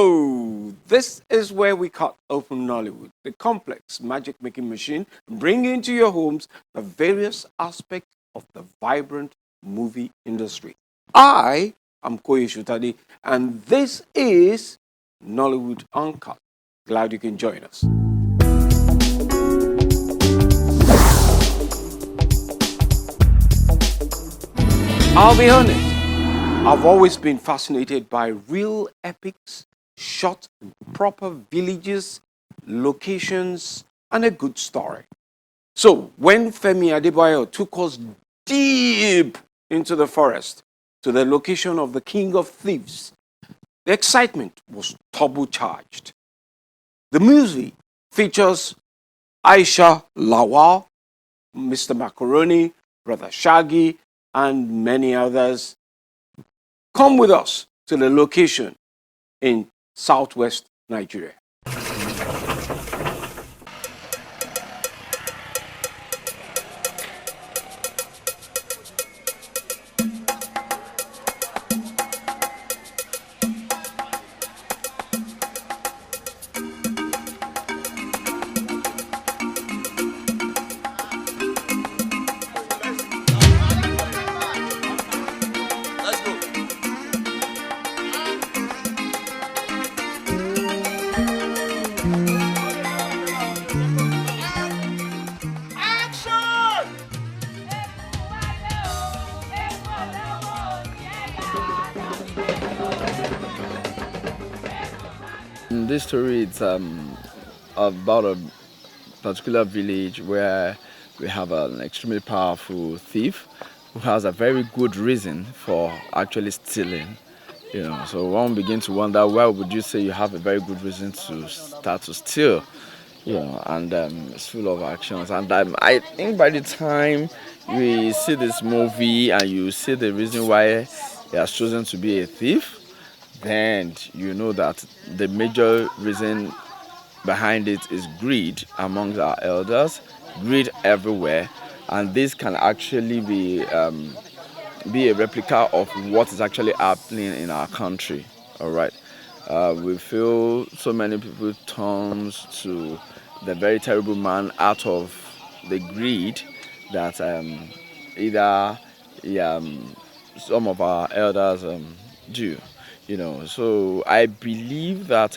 So, this is where we cut open Nollywood, the complex magic making machine, bringing into your homes the various aspects of the vibrant movie industry. I am Koyi Shutadi, and this is Nollywood Uncut. Glad you can join us. I'll be honest, I've always been fascinated by real epics shot in proper villages, locations, and a good story. So, when Femi Adebayo took us deep into the forest to the location of the King of Thieves, the excitement was turbocharged. The movie features Aisha Lawal, Mr. Macaroni, Brother Shaggy, and many others. Come with us to the location in southwest Nigeria. This story is about a particular village where we have an extremely powerful thief who has a very good reason for actually stealing. So one begins to wonder, why would you say you have a very good reason to start to steal? And it's full of actions. And I think by the time we see this movie and you see the reason why he has chosen to be a thief, then you know that the major reason behind it is greed amongst our elders, greed everywhere, and this can actually be a replica of what is actually happening in our country. All right, we feel so many people turns to the very terrible man out of the greed that either some of our elders do. So I believe that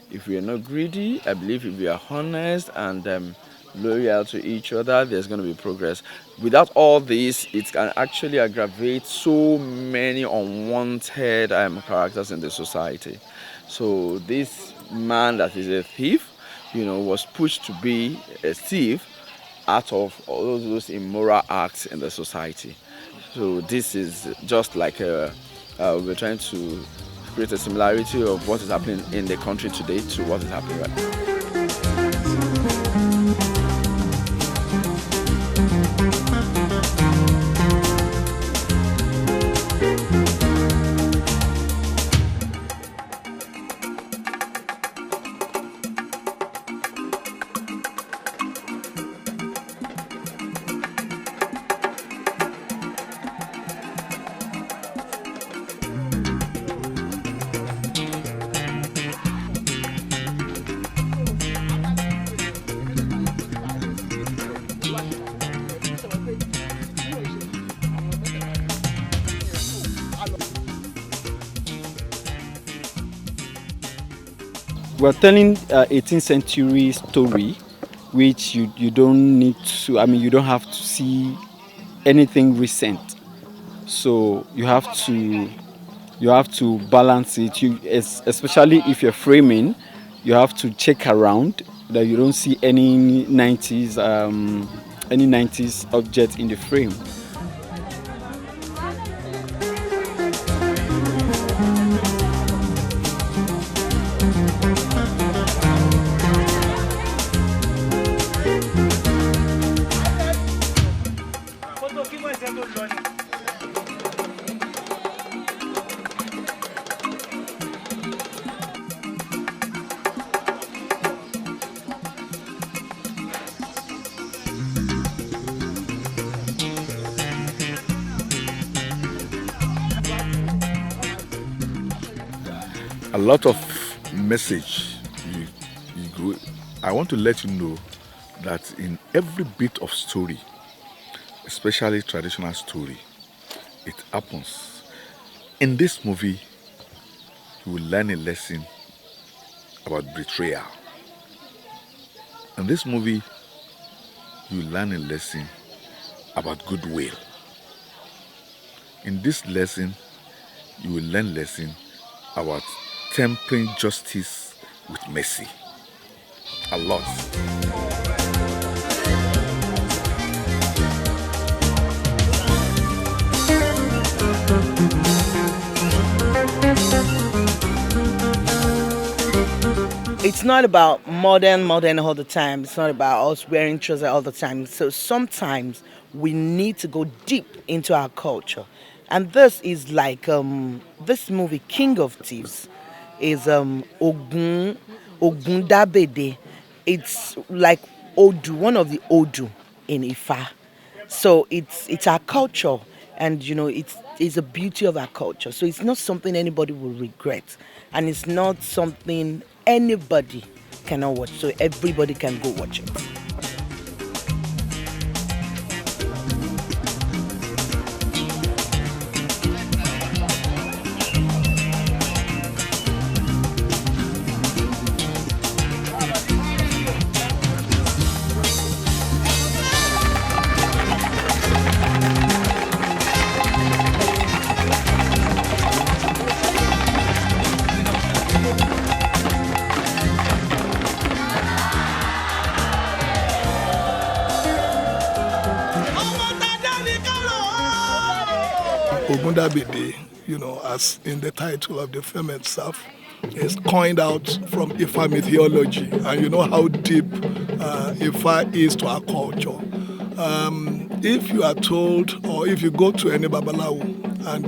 if we are not greedy, I believe if we are honest and loyal to each other, there's going to be progress. Without all this, it can actually aggravate so many unwanted characters in the society. So this man that is a thief, was pushed to be a thief out of all those immoral acts in the society. So this is just like we're trying to create a similarity of what is happening in the country today to what is happening right now. We're telling 18th century story, which you don't need to. I mean, you don't have to see anything recent. So you have to balance it. Especially if you're framing, you have to check around that you don't see any 90s object in the frame. A lot of message you go, I want to let you know that in every bit of story, especially traditional story, it happens. In this movie, you will learn a lesson about betrayal. In this movie, you will learn a lesson about goodwill. In this lesson, you will learn lesson about tempering justice with mercy. A lot. It's not about modern all the time. It's not about us wearing trousers all the time. So sometimes we need to go deep into our culture. And this is like this movie King of Thieves is Ogun Dabede. It's like Odu, one of the Odu in Ifa. So it's our culture, and it's a beauty of our culture. So it's not something anybody will regret, and it's not something anybody cannot watch. So everybody can go watch it. Ogundabede, as in the title of the film itself, is coined out from Ifa mythology, and you know how deep Ifa is to our culture. If you are told, or if you go to any Babalawo and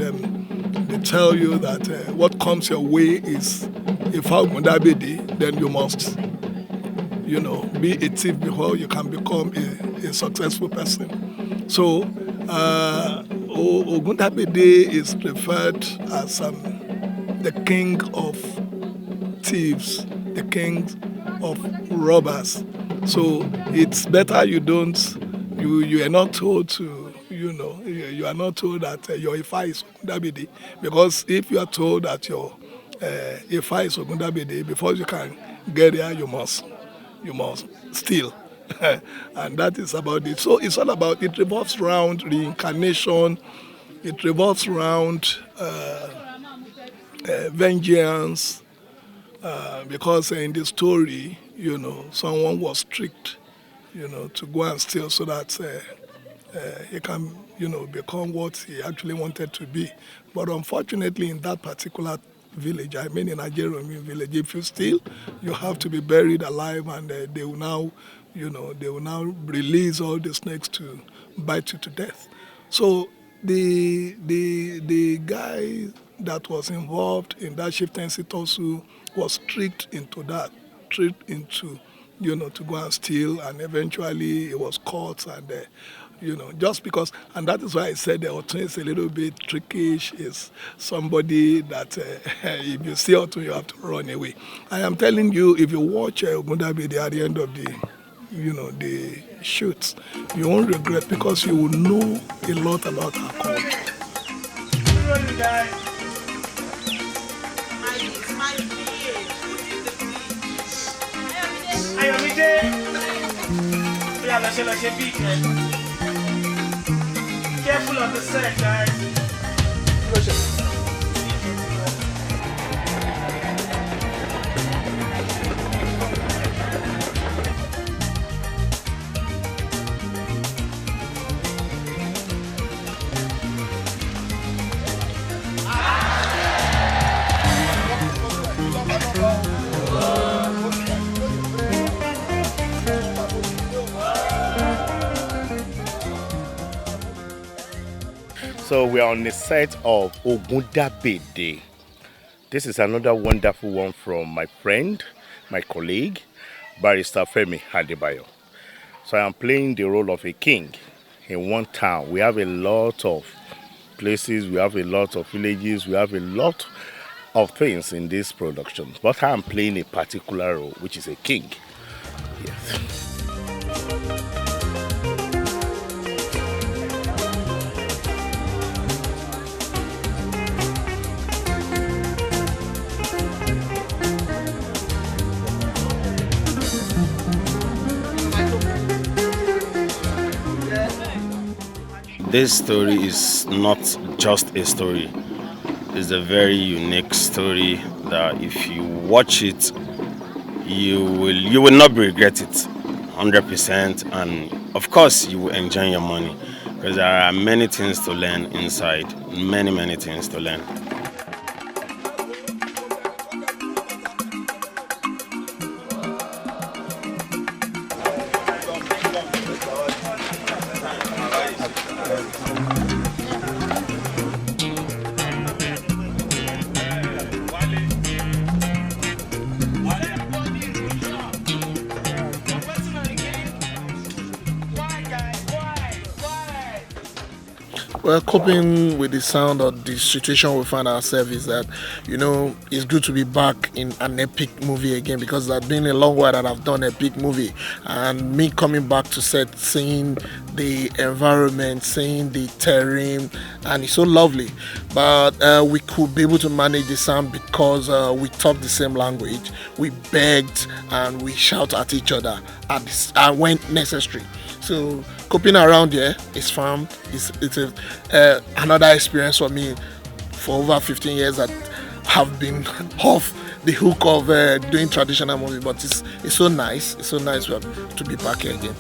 they tell you that what comes your way is Ifa Ogundabede, then you must, be a thief before you can become a successful person. So, Ogundabede is referred as the king of thieves, the king of robbers. So it's better you are not told to, you are not told that your Ifa is Ogundabede, because if you are told that your Ifa is Ogundabede, before you can get there, you must steal. And that is about it. So it's all about, it revolves around reincarnation, it revolves around vengeance, because in the story, someone was tricked, to go and steal so that he can, become what he actually wanted to be. But unfortunately, in that particular village, I mean in Nigerian village, if you steal, you have to be buried alive, and they will now release all the snakes to bite you to death. So the guy that was involved in that chieftaincy also was tricked into, to go and steal, and eventually he was caught, and just because, and that is why I said the Otun is a little bit trickish, is somebody that if you see Otun, you have to run away. I am telling you, if you watch Ogundabede at the end of the shoots, you won't regret, because you will know a lot about our culture. Careful of the set, guys. So we are on the set of Ogundabede. This is another wonderful one from my friend, my colleague, Barrister Femi Adebayo. So I am playing the role of a king in one town. We have a lot of places, we have a lot of villages, we have a lot of things in this production, but I'm playing a particular role, which is a king. Yes. This story is not just a story. It's a very unique story that if you watch it, you will not regret it 100%, and of course you will enjoy your money because there are many things to learn inside, many things to learn. Well, coping with the sound of the situation we find ourselves is that, it's good to be back in an epic movie again because it's been a long while that I've done an epic movie. And me coming back to set, seeing the environment, seeing the terrain, and it's so lovely. But we could be able to manage the sound because we talk the same language. We begged and we shout at each other when necessary. So coping around here is fun. It's another experience for me for over 15 years that have been off the hook of doing traditional movie. But it's so nice. It's so nice to be back here again.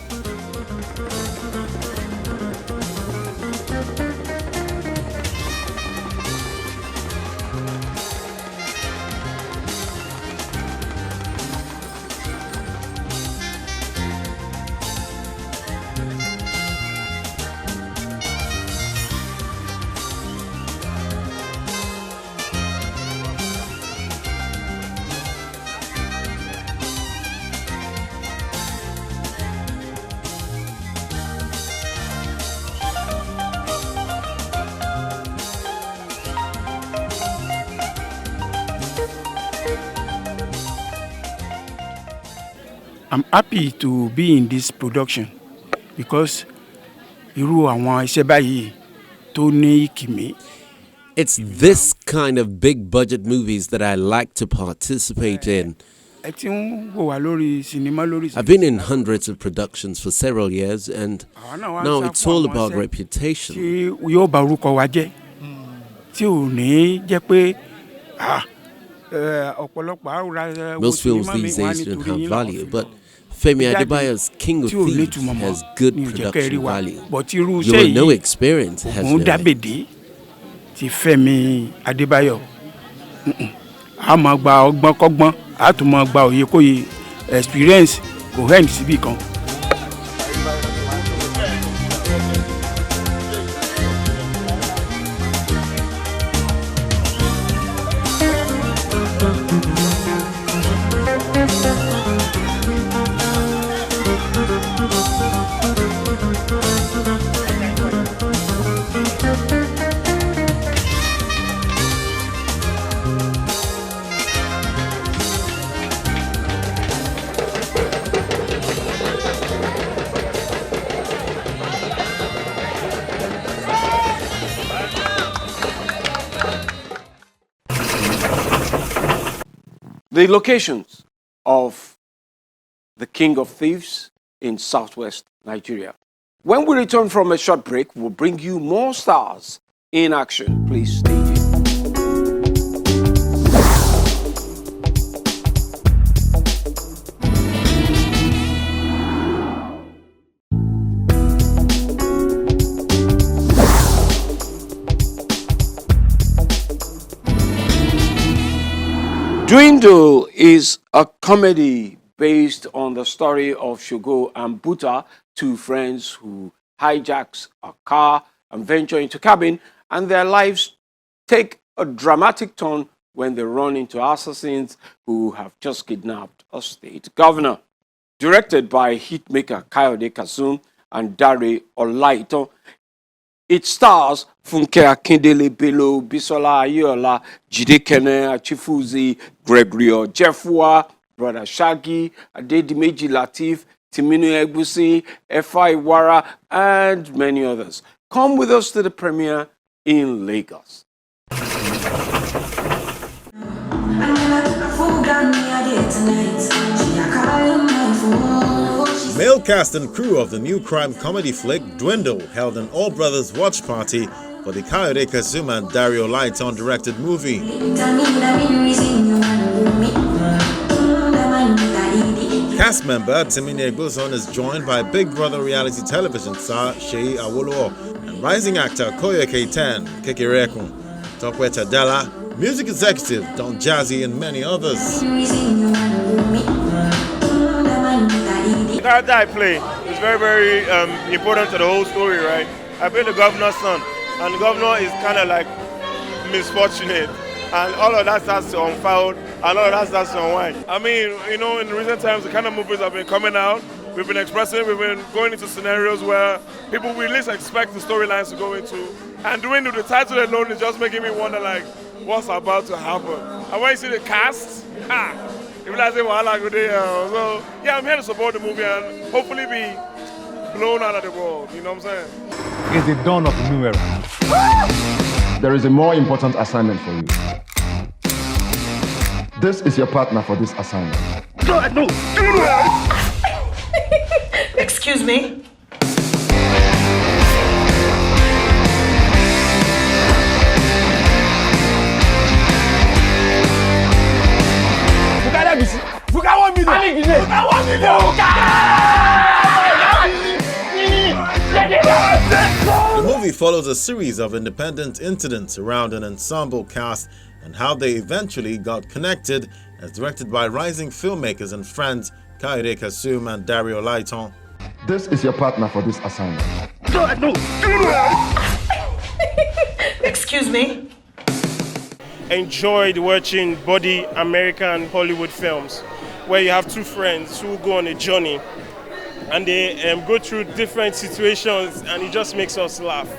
I'm happy to be in this production because irú àwọn iṣẹ́ báyìí tó ní ìkìmí. It's this kind of big budget movies that I like to participate in. Ẹ ti ń wò wá lórí sinimá lórí. I've been in hundreds of productions for several years, and now it's all about reputation. Tí yóò bà orúkọ wa jẹ́, tí ò ní jẹ́ pé ọ̀pọ̀lọpọ̀ àwòrán. Most films these days don't have value, but Femi Adebayo's King of Thieves has good production value. You will know experience has value. Ti Femi Adebayo. A máa gba ọgbọ́n kọ́gbọ́n, a tún máa gba òye kóye experience kò hẹ́ǹd síbì kan. The locations of the King of Thieves in southwest Nigeria. When we return from a short break, we'll bring you more stars in action. Please stay tuned. Dwindle is a comedy based on the story of Shogo and Buta, two friends who hijacks a car and venture into cabin, and their lives take a dramatic turn when they run into assassins who have just kidnapped a state governor. Directed by hitmaker Kayode Kasum and Dare Olaito, It stars Funke Akindele Bello, Bisola Ayeola, Jide Kene Achifuzi, Gregory Ojefua, Brother Shaggy, Adedimeji Latif, Timinu Egbusi, Efa Iwara, and many others. Come with us to the premiere in Lagos. Male cast and crew of the new crime comedy flick Dwindle held an all brothers watch party for the Kayode Kasuma and Dario Lighton directed movie. Cast member Timini Egbuson is joined by Big Brother reality television star Sheyi Awolowo and rising actor Koyeke Ten, Kekerekun, Tokwe Tadela, music executive Don Jazzy, and many others. The character I play is very, very important to the whole story, right? I play the governor's son, and the governor is kind of like misfortunate, and all of that starts to unfold, and all of that starts to unwind. I mean, you know, in recent times, the kind of movies have been coming out, we've been expressing, we've been going into scenarios where people will at least expect the storylines to go into, and doing the title alone is just making me wonder, like, what's about to happen. And when you see the cast, if I say wahala go there, so yeah, I'm here to support the movie and hopefully be blown out of the world. You know what I'm saying? It's the dawn of a new era. There is a more important assignment for you. This is your partner for this assignment. No. Excuse me? The movie follows a series of independent incidents around an ensemble cast and how they eventually got connected, as directed by rising filmmakers and friends Kayode Kasuma and Dario Lighton. This is your partner for this assignment. No. Excuse me? Enjoyed watching body American Hollywood films where you have two friends who go on a journey and they go through different situations and it just makes us laugh.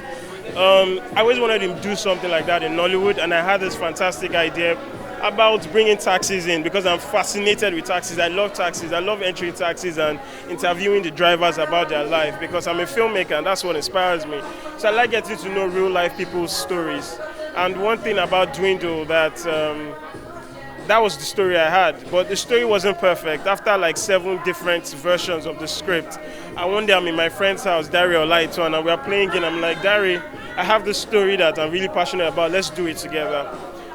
I always wanted to do something like that in Nollywood, and I had this fantastic idea about bringing taxis in because I'm fascinated with taxis. I love taxis. I love entering taxis and interviewing the drivers about their life because I'm a filmmaker and that's what inspires me. So I like getting to know real life people's stories. And one thing about Dwindle that was the story I had, but the story wasn't perfect. After like 7 different versions of the script, one day I'm in my friend's house, Dario Lighton, and we're playing it. I'm like, Dari, I have this story that I'm really passionate about. Let's do it together.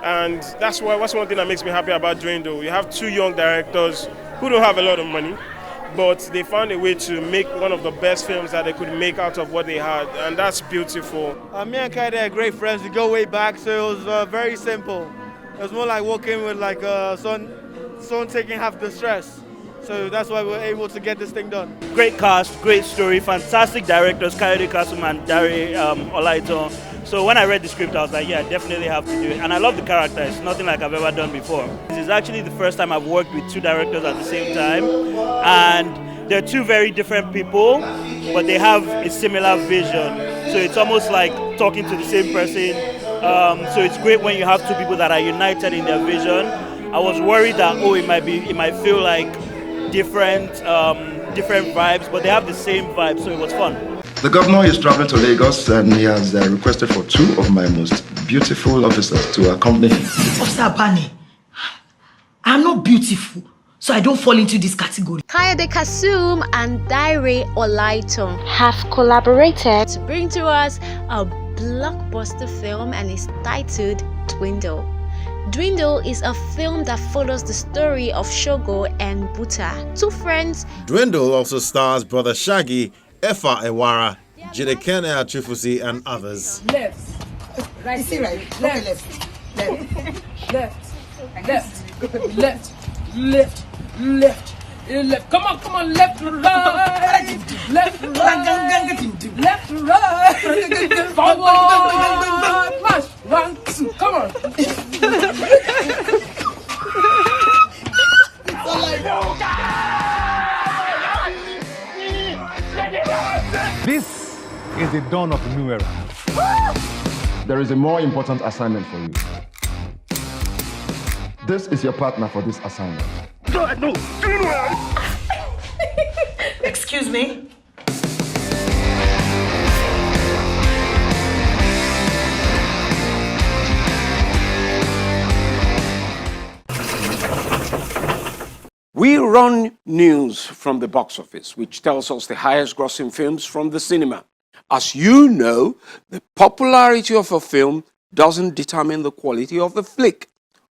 And that's one thing that makes me happy about Dwindle. You have 2 young directors who don't have a lot of money, but they found a way to make one of the best films that they could make out of what they had, and that's beautiful. Me and Kaide are great friends. We go way back, so it was very simple. It was more like walking with like someone taking half the stress. So that's why we were able to get this thing done. Great cast, great story, fantastic directors, Kayode Kasuma and Dario Lighton. So when I read the script, I was like, yeah, I definitely have to do it. And I love the character. It's nothing like I've ever done before. This is actually the first time I've worked with 2 directors at the same time. And they're 2 very different people, but they have a similar vision. So it's almost like talking to the same person. So it's great when you have 2 people that are united in their vision. I was worried that, it might feel like different vibes, but they have the same vibe, so it was fun. The governor is traveling to Lagos and he has requested for 2 of my most beautiful officers to accompany him. Officer Abani, I'm not beautiful, so I don't fall into this category. Kayode Kasum and Dairo Lighton have collaborated to bring to us a blockbuster film, and it's titled Dwindle. Dwindle is a film that follows the story of Shogo and Buta, 2 friends. Dwindle also stars Brother Shaggy, Efa Iwara, Jide Kene Achifusi, and others. Left. Right. You see right? Left. Left. Come on. Left, right. Left, right. Forward. March. 1, 2. Come on. This is the dawn of a new era. there is a more important assignment for you. This is your partner for this assignment. No. Excuse me? We run news from the box office, which tells us the highest grossing films from the cinema. As you know, the popularity of a film doesn't determine the quality of the flick.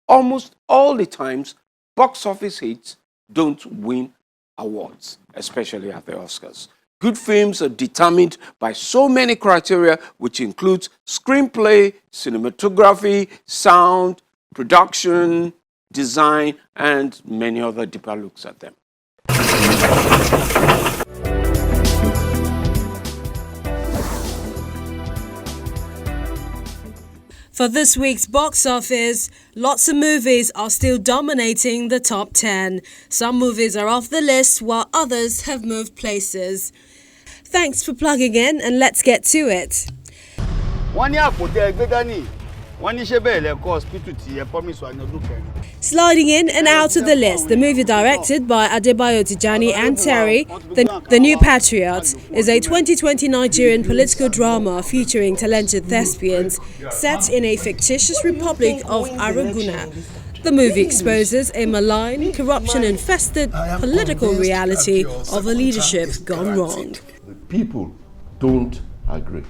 Almost all the times, box office hits don't win awards, especially at the Oscars. Good films are determined by so many criteria, which includes screenplay, cinematography, sound, production, design, and many other deeper looks at them. For this week's box office, lots of movies are still dominating the top 10. Some movies are off the list while others have moved places. Thanks for plugging in and let's get to it. Sliding in and out of the list, the movie directed by Adebayo Tijani and Terry, The New Patriot, is a 2020 Nigerian political drama featuring talented thespians set in a fictitious republic of Araguna. The movie exposes a malign, corruption-infested political reality of a leadership gone wrong. The people don't agree.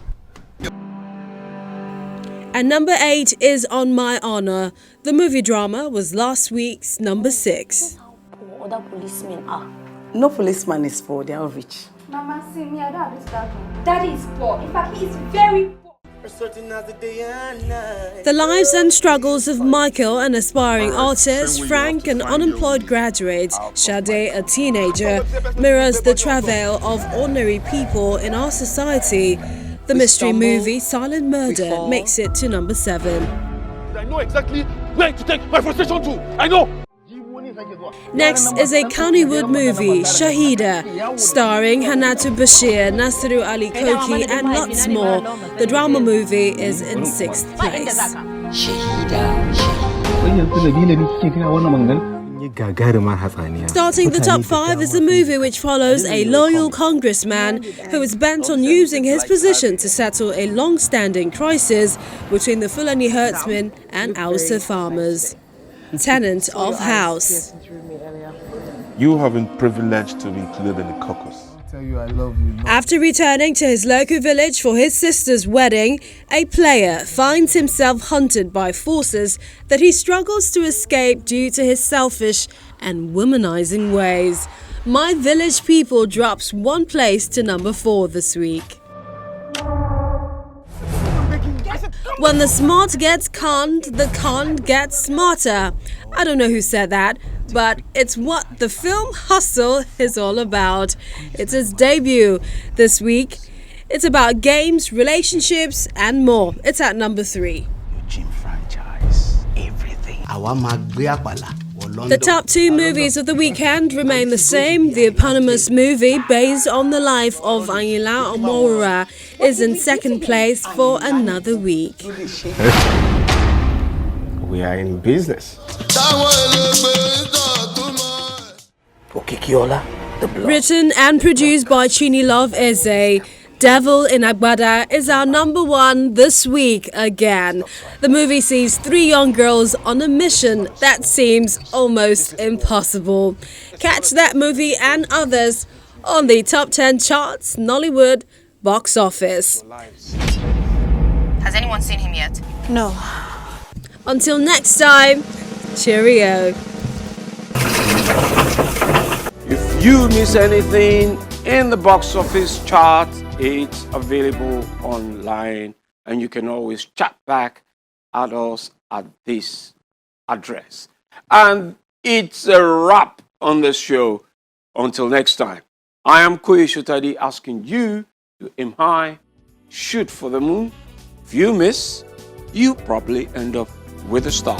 And number 8 is On My Honor. The movie drama was last week's number 6. Other policemen are. No policeman is poor, they are rich. Mama, see me, I don't understand. Daddy is poor. In fact, he is very poor. The lives and struggles of Michael, an aspiring artist, Frank, an unemployed graduate, Sade, a teenager, mirrors the travail of ordinary people in our society. The mystery movie Silent Murder makes it to number 7. I know exactly where to take my frustration to. I know. Next is a Nollywood movie, Shahida, starring Hannatu Bashir, Nasiru Ali Koki and lots more. The drama movie is in 6th place. Starting the top 5 is a movie which follows a loyal congressman who is bent on using his position to settle a long-standing crisis between the Fulani herdsmen and Hausa farmers. Tenant of House. You have been privileged to be included in the caucus. After returning to his local village for his sister's wedding, a player finds himself hunted by forces that he struggles to escape due to his selfish and womanizing ways. My Village People drops 1 place to number 4 this week. When the smart gets conned, the conned gets smarter. I don't know who said that, but it's what the film Hustle is all about. It's its debut this week. It's about games, relationships, and more. It's at number 3. The top 2 movies of the weekend remain the same. The eponymous movie, based on the life of Ayinla Omowura, is in 2nd place for another week. We are in business. Written and produced by Chini Love Eze, Devil in Agbada is our number 1 this week again. The movie sees 3 young girls on a mission that seems almost impossible. Catch that movie and others on the top 10 charts, Nollywood box office. Has anyone seen him yet? No. Until next time, cheerio. If you miss anything in the box office chart, it's available online and you can always chat back at us at this address. And it's a wrap on the show. Until next time, I am Koyi Shotadi asking you to aim high, shoot for the moon. If you miss, you probably end up with a star.